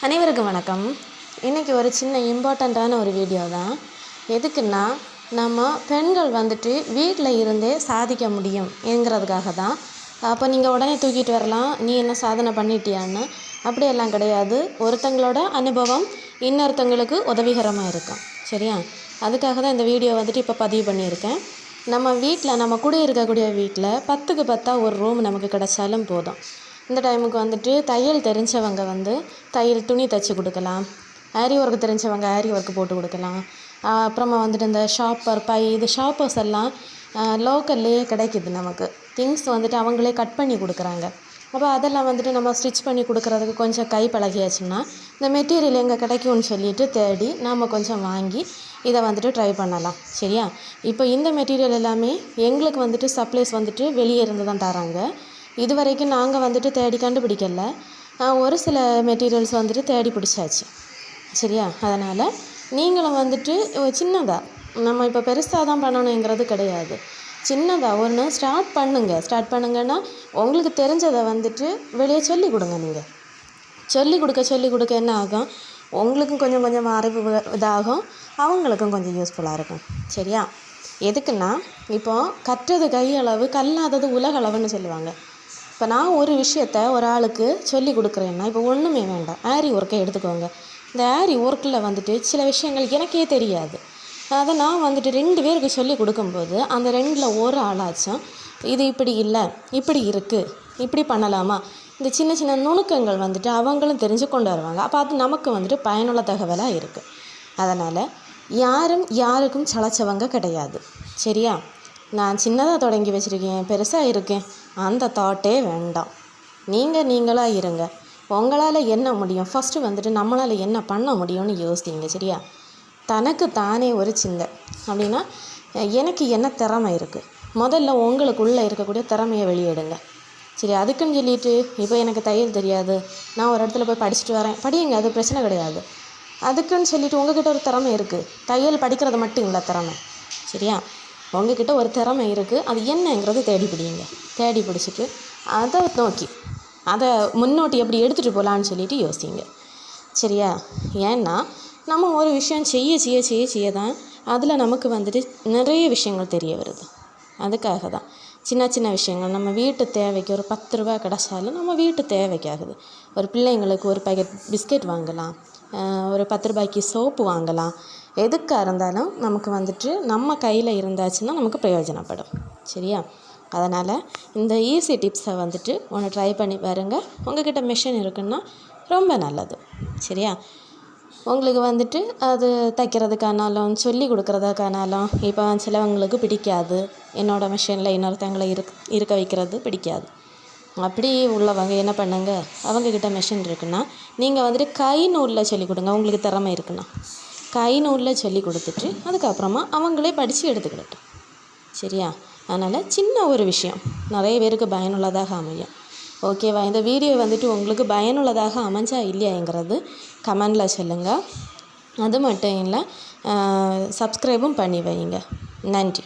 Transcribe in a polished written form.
அனைவருக்கும் வணக்கம். இன்றைக்கி ஒரு சின்ன இம்பார்ட்டண்ட்டான ஒரு வீடியோ தான். எதுக்குன்னா, நம்ம பெண்கள் வந்துட்டு வீட்டில் இருந்தே சாதிக்க முடியும் என்கிறதுக்காக தான். அப்போ நீங்கள் உடனே தூக்கிட்டு வரலாம், நீ என்ன சாதனை பண்ணிட்டியான்னு. அப்படியெல்லாம் கிடையாது. ஒருத்தங்களோட அனுபவம் இன்னொருத்தங்களுக்கு உதவிகரமாக இருக்கும். சரியா? அதுக்காக தான் இந்த வீடியோ வந்துட்டு இப்போ பதிவு பண்ணியிருக்கேன். நம்ம வீட்டில், நம்ம கூட இருக்கக்கூடிய வீட்டில் 10க்கு 10 ஒரு ரூம் நமக்கு கிடைச்சாலும் போதும். இந்த டைமுக்கு வந்துட்டு தையல் தெரிஞ்சவங்க வந்து தையல் துணி தைச்சி கொடுக்கலாம், ஆரி ஒர்க்கு தெரிஞ்சவங்க ஆரி ஒர்க்கு போட்டு கொடுக்கலாம். அப்புறமா வந்துட்டு இந்த ஷாப்பர் பை, இது ஷாப்பர்ஸ் எல்லாம் லோக்கல்லையே கிடைக்கிது. நமக்கு திங்ஸ் வந்துட்டு அவங்களே கட் பண்ணி கொடுக்குறாங்க. அப்போ அதெல்லாம் வந்துட்டு நம்ம ஸ்டிச் பண்ணி கொடுக்குறதுக்கு கொஞ்சம் கை பழகியாச்சுன்னா இந்த மெட்டீரியல் எங்கே கிடைக்கும்னு சொல்லிட்டு தேடி நாம் கொஞ்சம் வாங்கி இதை வந்துட்டு ட்ரை பண்ணலாம். சரியா? இப்போ இந்த மெட்டீரியல் எல்லாமே எங்களுக்கு வந்துட்டு சப்ளைஸ் வந்துட்டு வெளியே இருந்து தான் தராங்க. இது வரைக்கும் நாங்கள் வந்துட்டு தேடி கண்டுபிடிக்கல. ஒரு சில மெட்டீரியல்ஸ் வந்துட்டு தேடி பிடிச்சாச்சு. சரியா? அதனால் நீங்களும் வந்துட்டு சின்னதாக, நம்ம இப்போ பெருசாக தான் பண்ணணுங்கிறது கிடையாது, சின்னதாக ஒன்று ஸ்டார்ட் பண்ணுங்கன்னா உங்களுக்கு தெரிஞ்சதை வந்துட்டு வெளியே சொல்லிக் கொடுங்க. நீங்கள் சொல்லிக் கொடுக்க என்ன ஆகும், உங்களுக்கும் கொஞ்சம் கொஞ்சம் அறிவு இதாகும், அவங்களுக்கும் கொஞ்சம் யூஸ்ஃபுல்லாக இருக்கும். சரியா? எதுக்குன்னா, இப்போது கற்றது கையளவு கல்லாதது உலகளவுன்னு சொல்லுவாங்க. இப்போ நான் ஒரு விஷயத்த ஒரு ஆளுக்கு சொல்லி கொடுக்குறேன்னா, இப்போ ஒன்றுமே வேண்டாம், ஆரி ஒர்க்கை எடுத்துக்கோங்க. இந்த ஆரி ஒர்க்கில் வந்துட்டு சில விஷயங்கள் எனக்கே தெரியாது. அதை நான் வந்துட்டு 2 பேருக்கு சொல்லி கொடுக்கும்போது அந்த 2ல் ஒரு ஆளாச்சும் இது இப்படி இல்லை, இப்படி இருக்குது, இப்படி பண்ணலாமா, இந்த சின்ன சின்ன நுணுக்கங்கள் வந்துட்டு அவங்களும் தெரிஞ்சு கொண்டு வருவாங்க. அப்போ அது நமக்கு வந்துட்டு பயனுள்ள தகவலாக இருக்குது. அதனால் யாரும் யாருக்கும் சளைச்சவங்க கிடையாது. சரியா? நான் சின்னதாக தொடங்கி வச்சுருக்கேன், பெருசாக இருக்கேன், அந்த தாட்டே வேண்டாம். நீங்களாக இருங்க. உங்களால் என்ன முடியும், ஃபஸ்ட்டு வந்துட்டு நம்மளால் என்ன பண்ண முடியும்னு யோசிங்க. சரியா? தனக்கு தானே ஒரு சிந்தை அப்படின்னா, எனக்கு என்ன திறமை இருக்குது, முதல்ல உங்களுக்குள்ளே இருக்கக்கூடிய திறமையை வெளியிடுங்க. சரி, அதுக்குன்னு சொல்லிட்டு இப்போ எனக்கு தையல் தெரியாது, நான் ஒரு இடத்துல போய் படிச்சுட்டு வரேன், படியுங்க, அது பிரச்சனை கிடையாது. அதுக்குன்னு சொல்லிவிட்டு உங்கள்கிட்ட ஒரு திறமை இருக்குது, தையல் படிக்கிறது மட்டும் இல்லை திறமை. சரியா? உங்ககிட்ட ஒரு திறமை இருக்குது, அது என்னங்கிறது தேடி பிடிச்சிட்டு அதை நோக்கி அதை முன்னோட்டி எப்படி எடுத்துகிட்டு போகலான்னு சொல்லிட்டு யோசிங்க. சரியா? ஏன்னா நம்ம ஒரு விஷயம் செய்ய தான் அதில் நமக்கு வந்துட்டு நிறைய விஷயங்கள் தெரிய வருது. அதுக்காக தான் சின்ன சின்ன விஷயங்கள், நம்ம வீட்டு தேவைக்கு ஒரு 10 ரூபா கிடச்சாலும் நம்ம வீட்டு தேவைக்காகுது. ஒரு பிள்ளைங்களுக்கு ஒரு பாக்கெட் பிஸ்கெட் வாங்கலாம், ஒரு 10 ரூபாய்க்கு சோப்பு வாங்கலாம். எதுக்காக இருந்தாலும் நமக்கு வந்துட்டு நம்ம கையில் இருந்தாச்சுன்னா நமக்கு பிரயோஜனப்படும். சரியா? அதனால் இந்த ஈஸி டிப்ஸை வந்துட்டு ஒன்று ட்ரை பண்ணி பாருங்க. உங்கள்கிட்ட மிஷின் இருக்குன்னா ரொம்ப நல்லது. சரியா? உங்களுக்கு வந்துட்டு அது தைக்கிறதுக்கானாலும் சொல்லி கொடுக்குறதுக்கானாலும், இப்போ சிலவங்களுக்கு பிடிக்காது, என்னோடய மிஷினில் இன்னொருத்தவங்களை இருக்க வைக்கிறது பிடிக்காது. அப்படி உள்ளவங்க என்ன பண்ணுங்க, அவங்கக்கிட்ட மிஷின் இருக்குன்னா நீங்கள் வந்துட்டு கை நூலில் சொல்லிக் கொடுங்க. உங்களுக்கு திறமை இருக்குன்னா கை நூலில் சொல்லி கொடுத்துட்டு அதுக்கப்புறமா அவங்களே படித்து எடுத்துக்கிடட்டும். சரியா? அதனால் சின்ன ஒரு விஷயம் நிறைய பேருக்கு பயனுள்ளதாக அமையும். ஓகேவா? இந்த வீடியோ வந்துட்டு உங்களுக்கு பயனுள்ளதாக அமைஞ்சா இல்லையாங்கிறது கமெண்டில் சொல்லுங்கள். அது மட்டும் இல்லை, சப்ஸ்கிரைபும் பண்ணி வைங்க. நன்றி.